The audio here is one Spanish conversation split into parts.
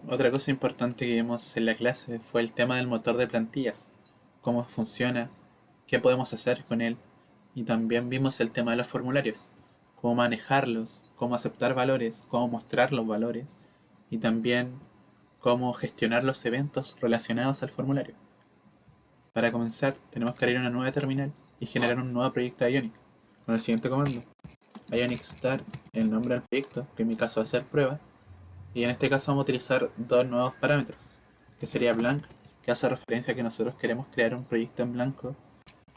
Otra cosa importante que vimos en la clase fue el tema del motor de plantillas, cómo funciona, qué podemos hacer con él, y también vimos el tema de los formularios, cómo manejarlos, cómo aceptar valores, cómo mostrar los valores, y también cómo gestionar los eventos relacionados al formulario. Para comenzar, tenemos que abrir una nueva terminal y generar un nuevo proyecto de Ionic, con el siguiente comando: Ionic start, el nombre del proyecto, que en mi caso va a ser prueba, y en este caso vamos a utilizar dos nuevos parámetros, que sería blank, que hace referencia a que nosotros queremos crear un proyecto en blanco,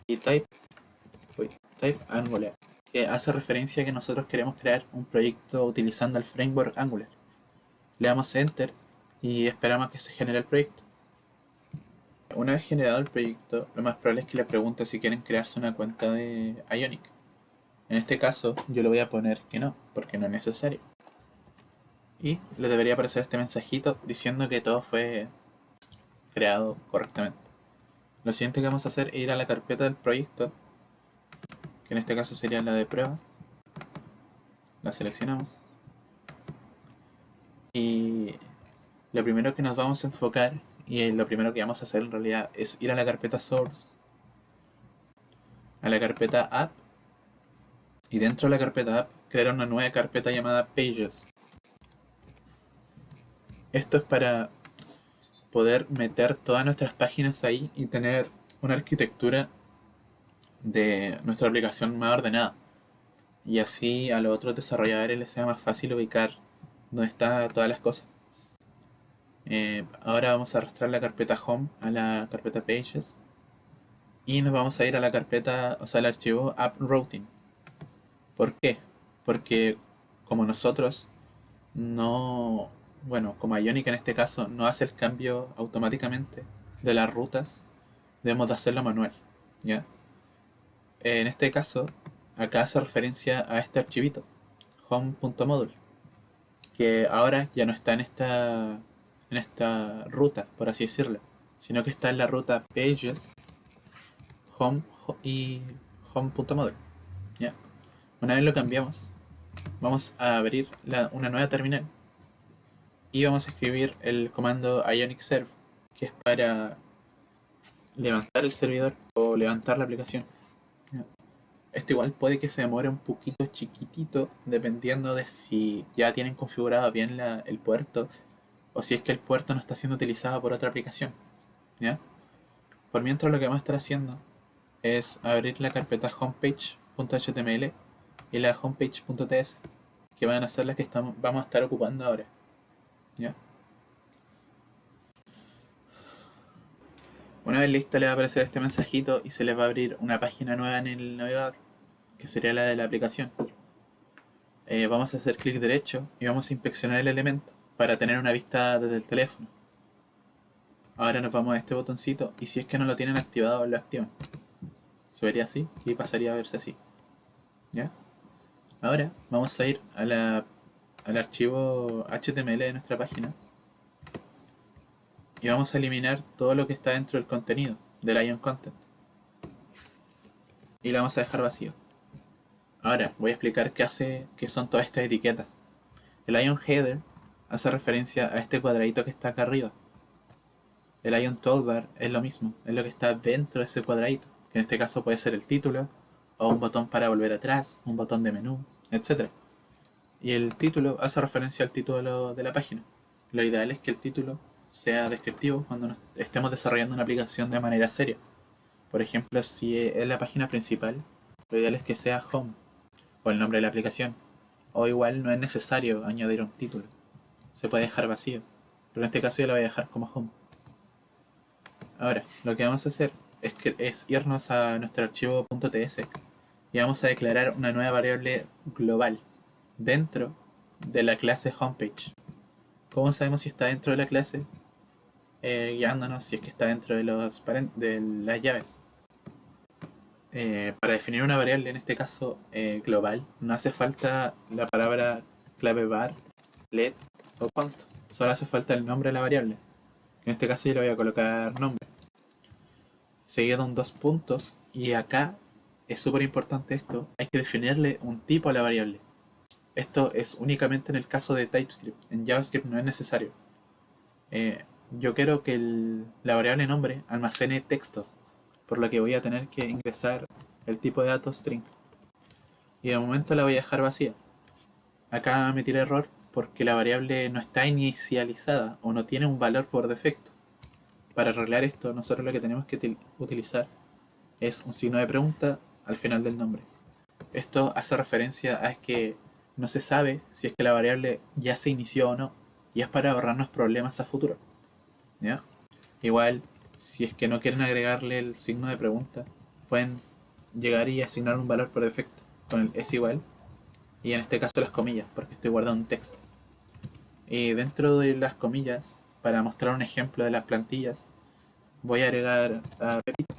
y type Angular, que hace referencia a que nosotros queremos crear un proyecto utilizando el framework Angular. Le damos enter y esperamos a que se genere el proyecto. Una vez generado el proyecto, lo más probable es que le pregunte si quieren crearse una cuenta de Ionic. En este caso, yo le voy a poner que no, porque no es necesario. Y le debería aparecer este mensajito diciendo que todo fue creado correctamente. Lo siguiente que vamos a hacer es ir a la carpeta del proyecto, que en este caso sería la de pruebas. La seleccionamos. Y lo primero que nos vamos a enfocar, y lo primero que vamos a hacer en realidad, es ir a la carpeta source, a la carpeta app, y dentro de la carpeta app crear una nueva carpeta llamada pages. Esto es para poder meter todas nuestras páginas ahí y tener una arquitectura de nuestra aplicación más ordenada. Y así a los otros desarrolladores les sea más fácil ubicar dónde están todas las cosas. Ahora vamos a arrastrar la carpeta home a la carpeta pages y nos vamos a ir a la carpeta, o sea, al archivo app routing. ¿Por qué? Porque como nosotros no, bueno, como Ionic en este caso no hace el cambio automáticamente de las rutas, debemos de hacerlo manual, ¿ya? En este caso, acá hace referencia a este archivito, home.module, que ahora ya no está en esta ruta, por así decirlo, sino que está en la ruta pages, home y home.module, ¿ya? Una vez lo cambiamos, vamos a abrir una nueva terminal y vamos a escribir el comando ionic serve, que es para levantar el servidor o levantar la aplicación. Esto igual puede que se demore un poquito chiquitito dependiendo de si ya tienen configurado bien el puerto o si es que el puerto no está siendo utilizado por otra aplicación, ¿ya? Por mientras lo que vamos a estar haciendo es abrir la carpeta homepage.html y la homepage.ts, que van a ser las que vamos a estar ocupando ahora, ¿ya? Una vez lista le va a aparecer este mensajito y se les va a abrir una página nueva en el navegador, que sería la de la aplicación. Vamos a hacer clic derecho y vamos a inspeccionar el elemento para tener una vista desde el teléfono. Ahora nos vamos a este botoncito y si es que no lo tienen activado, lo activan. Se vería así y pasaría a verse así, ¿ya? Ahora vamos a ir al archivo HTML de nuestra página y vamos a eliminar todo lo que está dentro del contenido del Ion Content y lo vamos a dejar vacío. Ahora voy a explicar qué son todas estas etiquetas. El Ion Header hace referencia a este cuadradito que está acá arriba. El Ion Toolbar es lo mismo, es lo que está dentro de ese cuadradito, que en este caso puede ser el título, o un botón para volver atrás, un botón de menú, etc. Y el título hace referencia al título de la página. Lo ideal es que el título sea descriptivo cuando estemos desarrollando una aplicación de manera seria. Por ejemplo, si es la página principal, lo ideal es que sea Home, o el nombre de la aplicación. O igual no es necesario añadir un título, se puede dejar vacío. Pero en este caso yo lo voy a dejar como Home. Ahora, lo que vamos a hacer es irnos a nuestro archivo .ts y vamos a declarar una nueva variable global dentro de la clase homepage. ¿Cómo sabemos si está dentro de la clase? Guiándonos si es que está dentro de de las llaves. Para definir una variable, en este caso global, no hace falta la palabra clave var, let o const. Solo hace falta el nombre de la variable. En este caso yo le voy a colocar nombre, seguido de un dos puntos, y acá es súper importante esto, hay que definirle un tipo a la variable. Esto es únicamente en el caso de TypeScript, en JavaScript no es necesario. Eh, yo quiero que la variable nombre almacene textos, por lo que voy a tener que ingresar el tipo de datos string. Y de momento la voy a dejar vacía. Acá me tiré error porque la variable no está inicializada o no tiene un valor por defecto. Para arreglar esto, nosotros lo que tenemos que utilizar es un signo de pregunta al final del nombre. Esto hace referencia a que no se sabe si es que la variable ya se inició o no, y es para ahorrarnos problemas a futuro. ¿Ya? Igual, si es que no quieren agregarle el signo de pregunta, pueden llegar y asignar un valor por defecto con el es igual, y en este caso las comillas, porque estoy guardando un texto. Y dentro de las comillas, para mostrar un ejemplo de las plantillas, voy a agregar a Pepito.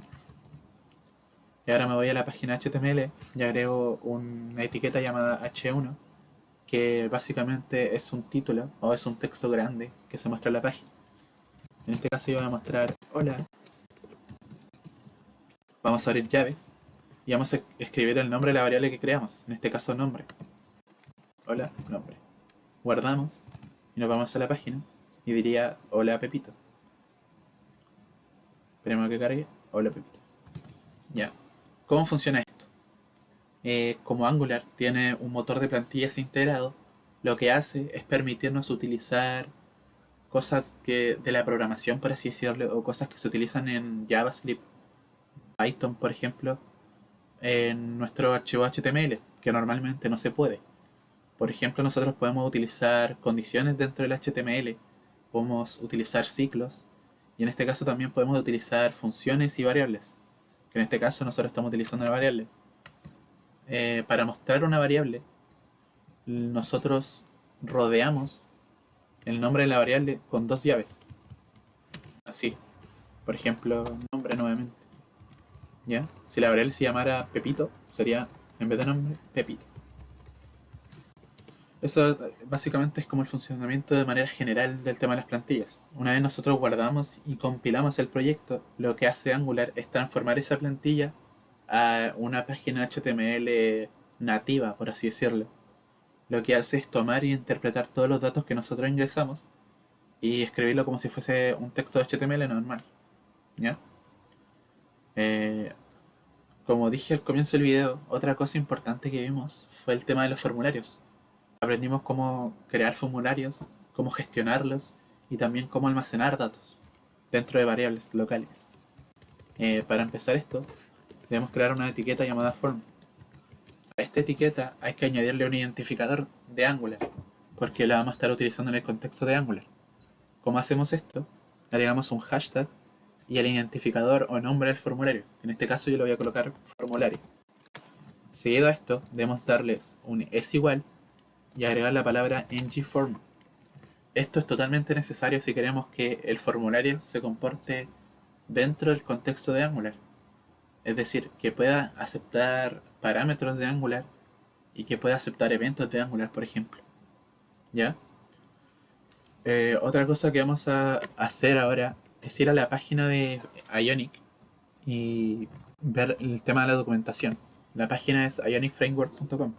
Y ahora me voy a la página HTML y agrego una etiqueta llamada H1, que básicamente es un título o es un texto grande que se muestra en la página. En este caso yo voy a mostrar hola. Vamos a abrir llaves y vamos a escribir el nombre de la variable que creamos, en este caso nombre. Hola, nombre. Guardamos y nos vamos a la página y diría hola Pepito. Esperemos a que cargue. Hola Pepito. Ya. ¿Cómo funciona esto? Como Angular tiene un motor de plantillas integrado, lo que hace es permitirnos utilizar cosas que de la programación, por así decirlo, o cosas que se utilizan en JavaScript, Python, por ejemplo, en nuestro archivo HTML, que normalmente no se puede. Por ejemplo, nosotros podemos utilizar condiciones dentro del HTML, podemos utilizar ciclos, y en este caso también podemos utilizar funciones y variables, que en este caso nosotros estamos utilizando la variable. Para mostrar una variable, nosotros rodeamos el nombre de la variable con dos llaves. Así, por ejemplo, nombre nuevamente. ¿Ya? Si la variable se llamara Pepito, sería, en vez de nombre, Pepito. Eso básicamente es como el funcionamiento de manera general del tema de las plantillas. Una vez nosotros guardamos y compilamos el proyecto, lo que hace Angular es transformar esa plantilla a una página HTML nativa, por así decirlo. Lo que hace es tomar y interpretar todos los datos que nosotros ingresamos y escribirlo como si fuese un texto de HTML normal. ¿Ya? Eh, Como dije al comienzo del video, otra cosa importante que vimos fue el tema de los formularios. Aprendimos cómo crear formularios, cómo gestionarlos y también cómo almacenar datos dentro de variables locales. Para empezar esto, debemos crear una etiqueta llamada form. A esta etiqueta hay que añadirle un identificador de Angular, porque la vamos a estar utilizando en el contexto de Angular. ¿Cómo hacemos esto? Agregamos un hashtag y el identificador o nombre del formulario. En este caso yo le voy a colocar formulario. Seguido a esto, debemos darles un es igual y agregar la palabra ngForm. Esto es totalmente necesario si queremos que el formulario se comporte dentro del contexto de Angular. Es decir, que pueda aceptar parámetros de Angular y que pueda aceptar eventos de Angular, por ejemplo. ¿Ya? Otra cosa que vamos a hacer ahora es ir a la página de Ionic y ver el tema de la documentación. La página es ionicframework.com.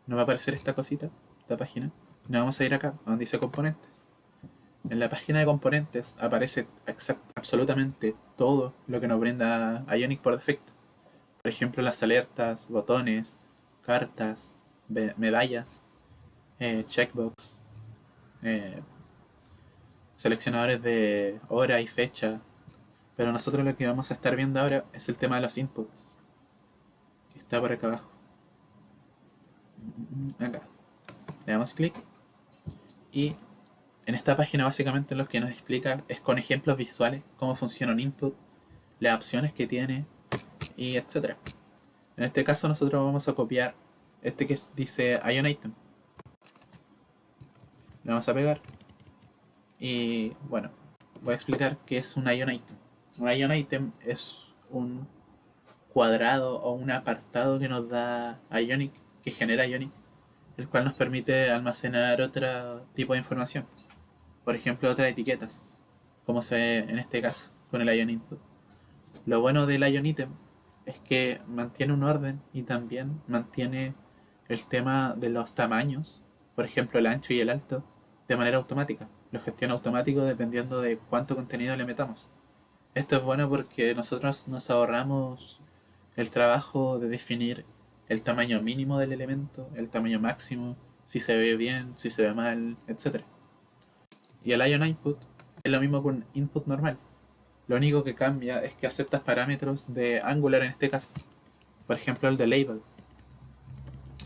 Nos va a aparecer esta cosita, esta página. Nos vamos a ir acá, donde dice componentes. En la página de componentes aparece absolutamente todo lo que nos brinda Ionic por defecto. Por ejemplo, las alertas, botones, cartas, medallas, checkbox, eh, seleccionadores de hora y fecha. Pero nosotros lo que vamos a estar viendo ahora es el tema de los inputs, que está por acá abajo. Acá. Le damos clic y en esta página básicamente lo que nos explica es con ejemplos visuales cómo funciona un input, las opciones que tiene y etcétera. En este caso nosotros vamos a copiar este que dice Ion Item. Le vamos a pegar y bueno, voy a explicar qué es un Ion Item. Un Ion Item es un cuadrado o un apartado que nos da Ionic, que genera Ionic, el cual nos permite almacenar otro tipo de información. Por ejemplo, otras etiquetas, como se ve en este caso con el Ion Input. Lo bueno del Ion Item es que mantiene un orden y también mantiene el tema de los tamaños, por ejemplo el ancho y el alto, de manera automática. lo gestiona automático dependiendo de cuánto contenido le metamos. Esto es bueno porque nosotros nos ahorramos el trabajo de definir el tamaño mínimo del elemento, el tamaño máximo, si se ve bien, si se ve mal, etc. Y el ion input es lo mismo que un input normal. Lo único que cambia es que aceptas parámetros de Angular en este caso. Por ejemplo, el de label.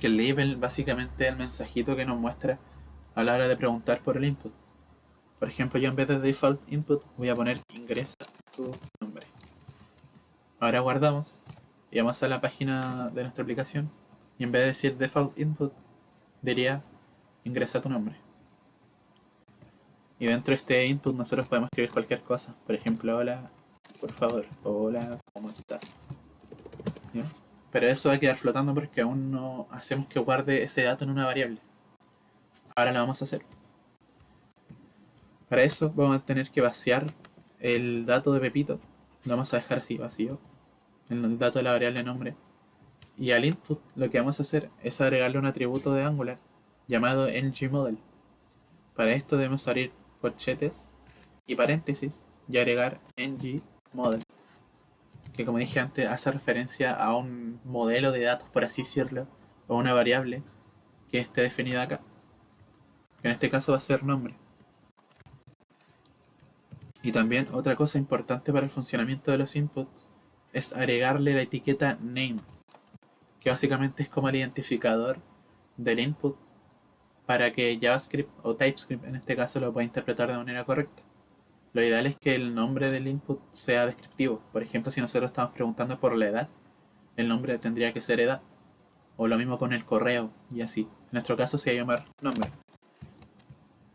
Que el label básicamente es el mensajito que nos muestra a la hora de preguntar por el input. Por ejemplo, yo en vez de default input voy a poner ingresa tu nombre. Ahora guardamos y vamos a la página de nuestra aplicación y en vez de decir default input diría ingresa tu nombre. Y dentro de este input nosotros podemos escribir cualquier cosa. Por ejemplo, hola, por favor, hola, ¿cómo estás? ¿Ya? Pero eso va a quedar flotando porque aún no hacemos que guarde ese dato en una variable. Ahora lo vamos a hacer. Para eso vamos a tener que vaciar el dato de Pepito. Lo vamos a dejar así vacío. El dato de la variable nombre. Y al input lo que vamos a hacer es agregarle un atributo de Angular llamado ngModel. Para esto debemos abrir corchetes y paréntesis y agregar ngModel, que como dije antes hace referencia a un modelo de datos, por así decirlo, o una variable que esté definida acá, que en este caso va a ser nombre. Y también otra cosa importante para el funcionamiento de los inputs es agregarle la etiqueta name, que básicamente es como el identificador del input para que JavaScript o TypeScript en este caso lo pueda interpretar de manera correcta. Lo ideal es que el nombre del input sea descriptivo. Por ejemplo, si nosotros estamos preguntando por la edad, el nombre tendría que ser edad. O lo mismo con el correo y así. En nuestro caso se va a llamar nombre.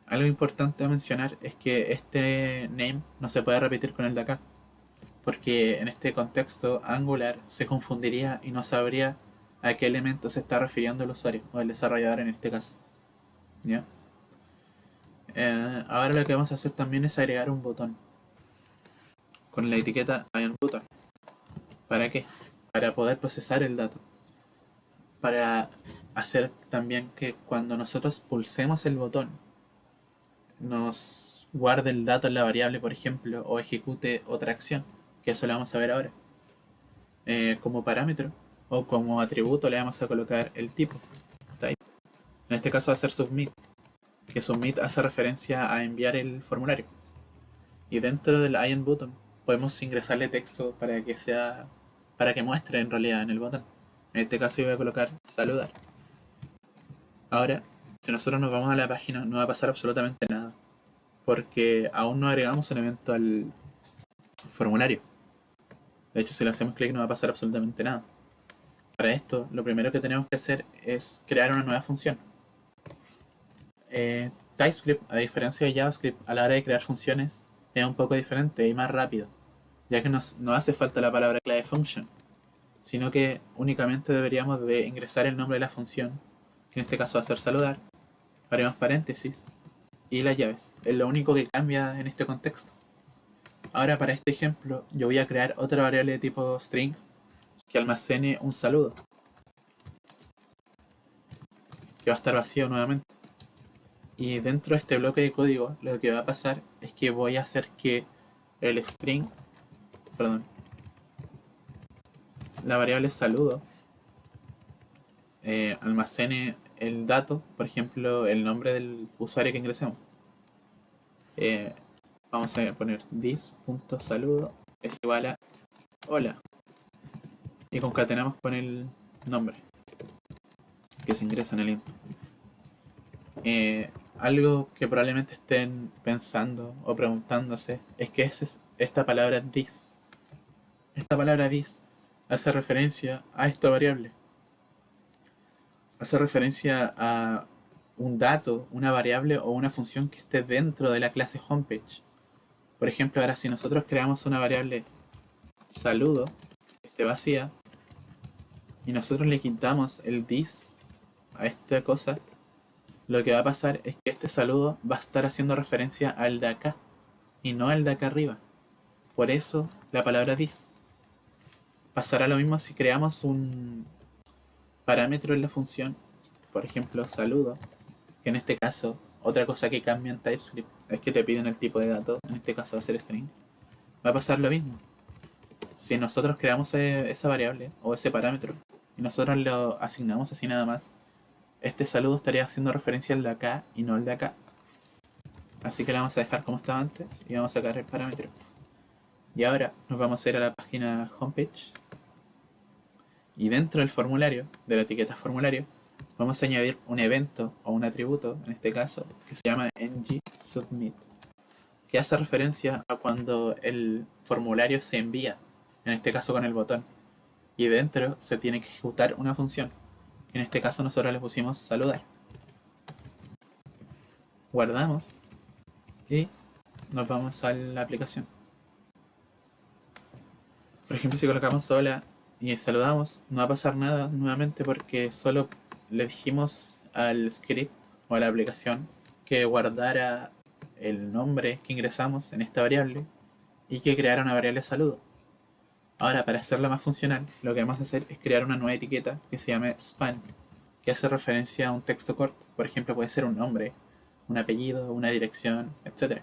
Algo importante a mencionar es que este name no se puede repetir con el de acá, porque en este contexto Angular se confundiría y no sabría a qué elemento se está refiriendo el usuario o el desarrollador en este caso. ¿Ya? Ahora lo que vamos a hacer también es agregar un botón con la etiqueta IonButton. ¿Para qué? Para poder procesar el dato. Para hacer también que cuando nosotros pulsemos el botón nos guarde el dato en la variable, por ejemplo, o ejecute otra acción, que eso lo vamos a ver ahora. Como parámetro o como atributo le vamos a colocar el tipo, type. En este caso va a ser submit, que submit hace referencia a enviar el formulario. Y dentro del ion button podemos ingresarle texto para que muestre en realidad en el botón. En este caso yo voy a colocar saludar. Ahora, si nosotros nos vamos a la página no va a pasar absolutamente nada, porque aún no agregamos un evento al formulario. De hecho, si le hacemos clic no va a pasar absolutamente nada. Para esto, lo primero que tenemos que hacer es crear una nueva función. TypeScript, a diferencia de JavaScript, a la hora de crear funciones, es un poco diferente y más rápido, ya que no hace falta la palabra clave function, sino que únicamente deberíamos de ingresar el nombre de la función, que en este caso va a ser saludar, haremos paréntesis, y las llaves. Es lo único que cambia en este contexto. Ahora para este ejemplo, yo voy a crear otra variable de tipo string que almacene un saludo, que va a estar vacío nuevamente. Y dentro de este bloque de código, lo que va a pasar es que voy a hacer que el string, perdón, la variable saludo, almacene el dato, por ejemplo, el nombre del usuario que ingresemos. Eh, Vamos a poner this.saludo es igual a hola. Y concatenamos con el nombre que se ingresa en el input. Algo que probablemente estén pensando o preguntándose es que esta palabra this. Esta palabra this hace referencia a esta variable. Hace referencia a un dato, una variable o una función que esté dentro de la clase homepage. Por ejemplo, ahora si nosotros creamos una variable saludo, que esté vacía, y nosotros le quitamos el this a esta cosa, lo que va a pasar es que este saludo va a estar haciendo referencia al de acá y no al de acá arriba. Por eso la palabra this. Pasará lo mismo si creamos un parámetro en la función, por ejemplo saludo, que en este caso, otra cosa que cambia en TypeScript es que te piden el tipo de dato, en este caso va a ser string, va a pasar lo mismo. Si nosotros creamos esa variable o ese parámetro y nosotros lo asignamos así nada más, este saludo estaría haciendo referencia al de acá y no al de acá. Así que lo vamos a dejar como estaba antes y vamos a sacar el parámetro. Y ahora nos vamos a ir a la página homepage y dentro del formulario, de la etiqueta formulario, vamos a añadir un evento o un atributo, en este caso, que se llama ng-submit, que hace referencia a cuando el formulario se envía, en este caso con el botón, y dentro se tiene que ejecutar una función. En este caso nosotros le pusimos saludar. Guardamos y nos vamos a la aplicación. Por ejemplo, si colocamos hola y saludamos, no va a pasar nada nuevamente porque solo le dijimos al script o a la aplicación que guardara el nombre que ingresamos en esta variable y que creara una variable saludo. Ahora, para hacerla más funcional, lo que vamos a hacer es crear una nueva etiqueta que se llame span, que hace referencia a un texto corto. Por ejemplo, puede ser un nombre, un apellido, una dirección, etc.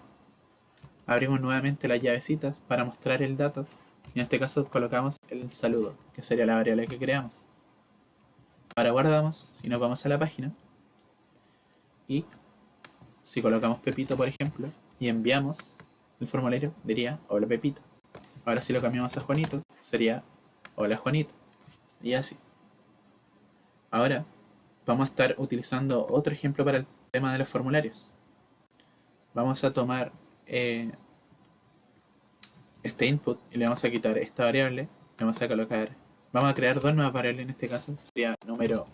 Abrimos nuevamente las llavecitas para mostrar el dato y en este caso colocamos el saludo, que sería la variable que creamos. Ahora guardamos y nos vamos a la página y si colocamos Pepito, por ejemplo, y enviamos el formulario, diría hola Pepito. Ahora si lo cambiamos a Juanito, sería hola Juanito. Y así. Ahora vamos a estar utilizando otro ejemplo para el tema de los formularios. Vamos a tomar este input y le vamos a quitar esta variable. Le vamos a colocar, vamos a crear dos nuevas variables en este caso. Sería número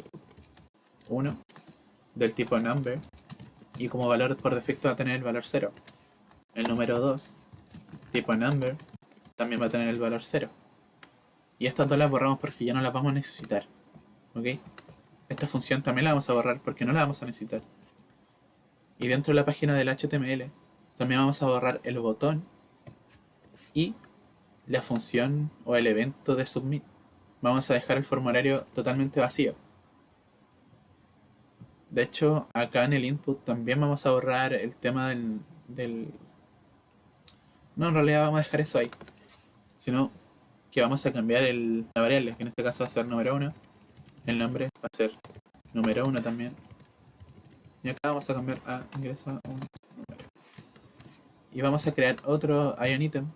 1 del tipo number y como valor por defecto va a tener el valor 0. El número 2 tipo number también va a tener el valor 0. Y estas dos las borramos porque ya no las vamos a necesitar. ¿Ok? Esta función también la vamos a borrar porque no la vamos a necesitar. Y dentro de la página del HTML también vamos a borrar el botón y la función o el evento de submit. Vamos a dejar el formulario totalmente vacío. De hecho, acá en el input también vamos a borrar el tema del... No, en realidad vamos a dejar eso ahí. Sino que vamos a cambiar la variable, que en este caso va a ser número 1. El nombre va a ser número 1 también. Y acá vamos a cambiar a ingresa un número. Y vamos a crear otro ion item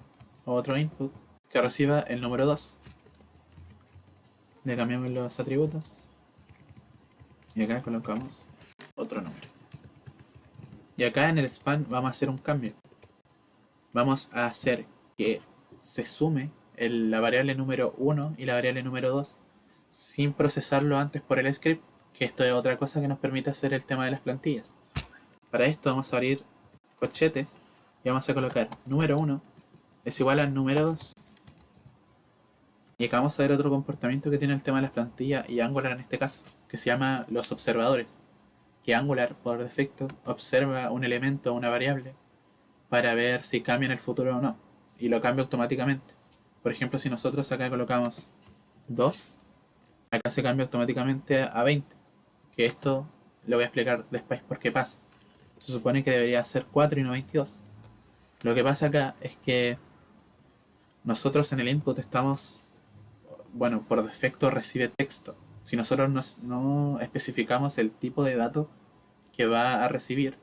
o otro input que reciba el número 2. Le cambiamos los atributos. Y acá colocamos otro número. Y acá en el span vamos a hacer un cambio. Vamos a hacer que se sume la variable número 1 y la variable número 2 sin procesarlo antes por el script, que esto es otra cosa que nos permite hacer el tema de las plantillas. Para esto vamos a abrir corchetes y vamos a colocar número 1 es igual al número 2. Y acá vamos a ver otro comportamiento que tiene el tema de las plantillas y Angular en este caso, que se llama los observadores. Que Angular por defecto observa un elemento o una variable para ver si cambia en el futuro o no. Y lo cambia automáticamente. Por ejemplo, si nosotros acá colocamos 2, acá se cambia automáticamente a 20. Que esto lo voy a explicar después por qué pasa. Se supone que debería ser 4 y no 22. Lo que pasa acá es que nosotros en el input estamos, bueno, por defecto recibe texto. Si nosotros no especificamos el tipo de dato que va a recibir,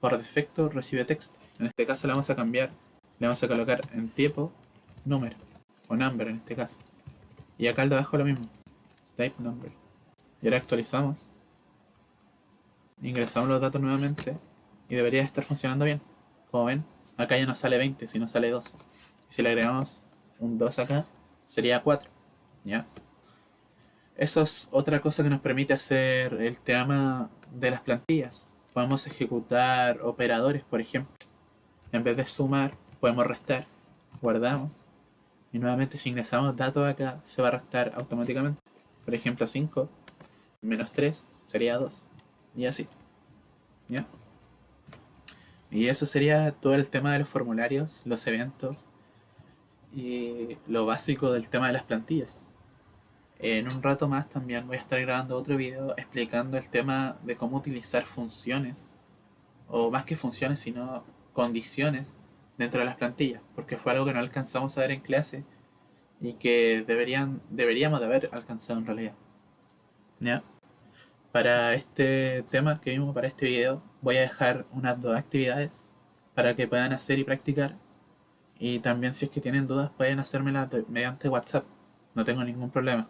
por defecto recibe texto. En este caso le vamos a cambiar, le vamos a colocar en tipo número, o number en este caso. Y acá al de abajo lo mismo, type number. Y ahora actualizamos, ingresamos los datos nuevamente y debería estar funcionando bien. Como ven, acá ya no sale 20, sino sale 2. Y si le agregamos un 2 acá, sería 4. ¿Ya? Eso es otra cosa que nos permite hacer el tema de las plantillas. Podemos ejecutar operadores, por ejemplo. En vez de sumar, podemos restar. Guardamos. Y nuevamente si ingresamos datos acá, se va a restar automáticamente. Por ejemplo, 5 menos 3 sería 2. Y así. ¿Ya? Y eso sería todo el tema de los formularios, los eventos y lo básico del tema de las plantillas. En un rato más también voy a estar grabando otro video explicando el tema de cómo utilizar funciones, o más que funciones, sino condiciones dentro de las plantillas, porque fue algo que no alcanzamos a ver en clase y que deberíamos de haber alcanzado en realidad. ¿Ya? Para este tema que vimos, para este video, voy a dejar unas 2 actividades para que puedan hacer y practicar. Y también si es que tienen dudas pueden hacérmelas mediante WhatsApp. No tengo ningún problema.